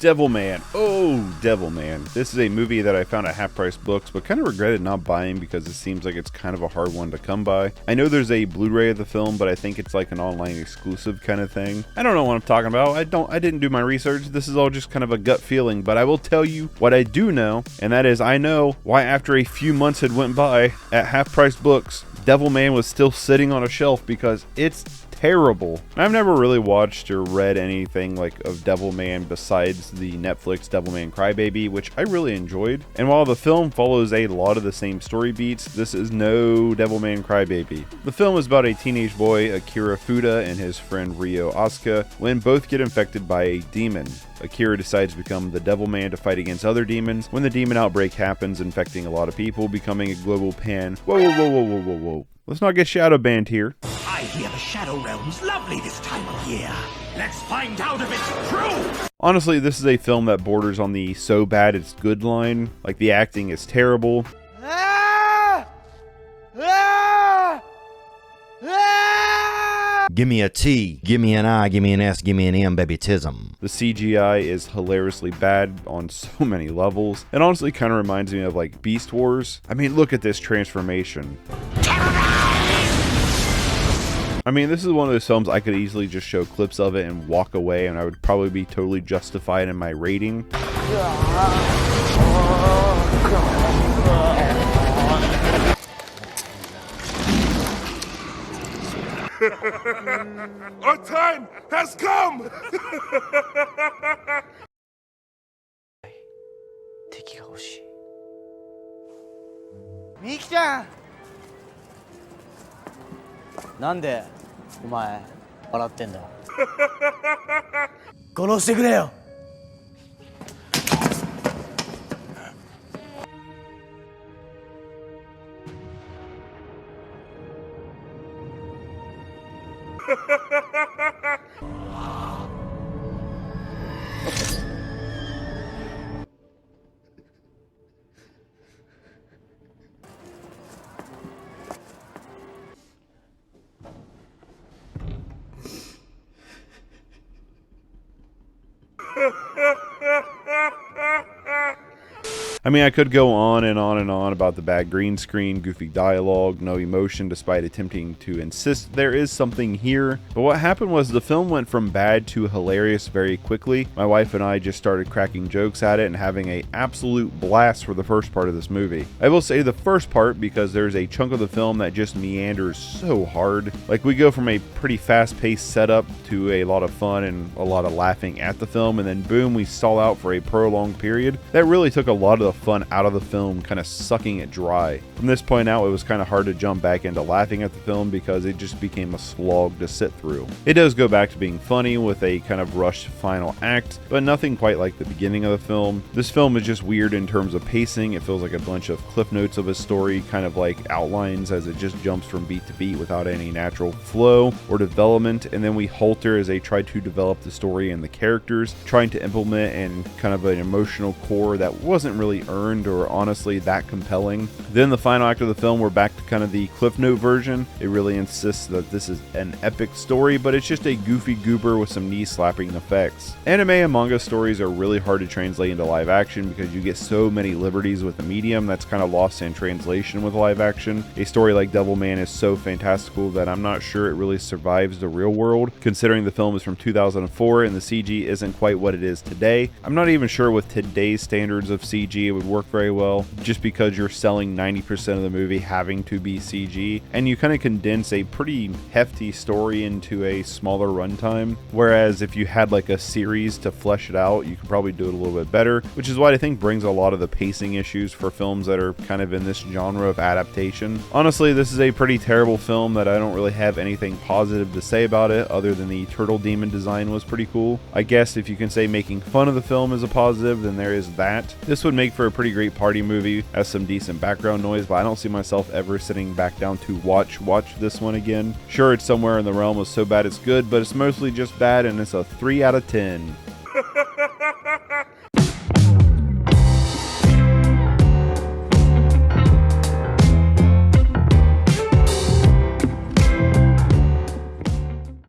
Devilman. Oh, Devilman. This is a movie that I found at Half Price Books, but kind of regretted not buying because it seems like it's kind of a hard one to come by. I know there's a Blu-ray of the film, but I think it's like an online exclusive kind of thing. I don't know what I'm talking about. I didn't do my research. This is all just kind of a gut feeling, but I will tell you what I do know, and that is I know why after a few months had went by at Half Price Books, Devilman was still sitting on a shelf because it's terrible. I've never really watched or read anything like of Devilman besides the Netflix Devilman Crybaby, which I really enjoyed. And while the film follows a lot of the same story beats, this is no Devilman Crybaby. The film is about a teenage boy, Akira Fudô, and his friend Ryo Asuka when both get infected by a demon. Akira decides to become the Devilman to fight against other demons when the demon outbreak happens, infecting a lot of people, becoming a global pan. Whoa. Let's not get shadow banned here. I hear the Shadow Realm's lovely this time of year. Let's find out if it's true! Honestly, this is a film that borders on the so bad it's good line. Like, the acting is terrible. Give me a T, give me an I, give me an S, give me an M, baby tism. The CGI is hilariously bad on so many levels. It honestly kind of reminds me of like Beast Wars. I mean, look at this transformation. I mean, this is one of those films I could easily just show clips of it and walk away, and I would probably be totally justified in my rating. Our time has come! 敵が欲しい。みきちゃんなんでお前笑ってんだ殺してくれよI mean, I could go on and on and on about the bad green screen, goofy dialogue, no emotion despite attempting to insist there is something here. But what happened was the film went from bad to hilarious very quickly. My wife and I just started cracking jokes at it and having an absolute blast for the first part of this movie. I will say the first part because there's a chunk of the film that just meanders so hard. Like, we go from a pretty fast-paced setup to a lot of fun and a lot of laughing at the film, and then boom, we stall out for a prolonged period. That really took a lot of the fun out of the film, kind of sucking it dry. From this point out, it was kind of hard to jump back into laughing at the film because it just became a slog to sit through. It does go back to being funny with a kind of rushed final act, but nothing quite like the beginning of the film. This film is just weird in terms of pacing. It feels like a bunch of cliff notes of a story, kind of like outlines as it just jumps from beat to beat without any natural flow or development, and then we halter as they try to develop the story and the characters, trying to implement and kind of an emotional core that wasn't really earned or honestly that compelling. Then the final act of the film, we're back to kind of the Cliff Note version. It really insists that this is an epic story, but it's just a goofy goober with some knee slapping effects. Anime and manga stories are really hard to translate into live action because you get so many liberties with the medium that's kind of lost in translation with live action. A story like Devilman is so fantastical that I'm not sure it really survives the real world, considering the film is from 2004 and the CG isn't quite what it is today. I'm not even sure with today's standards of CG it would work very well, just because you're selling 90% of the movie having to be CG, and you kind of condense a pretty hefty story into a smaller runtime, whereas if you had like a series to flesh it out, you could probably do it a little bit better, which is what I think brings a lot of the pacing issues for films that are kind of in this genre of adaptation. Honestly, this is a pretty terrible film that I don't really have anything positive to say about it, other than the turtle demon design was pretty cool. I guess if you can say making fun of the film is a positive, then there is that. This would make for a pretty great party movie, has some decent background noise, but I don't see myself ever sitting back down to watch this one again. Sure, it's somewhere in the realm of so bad it's good, but it's mostly just bad, and it's a 3 out of 10.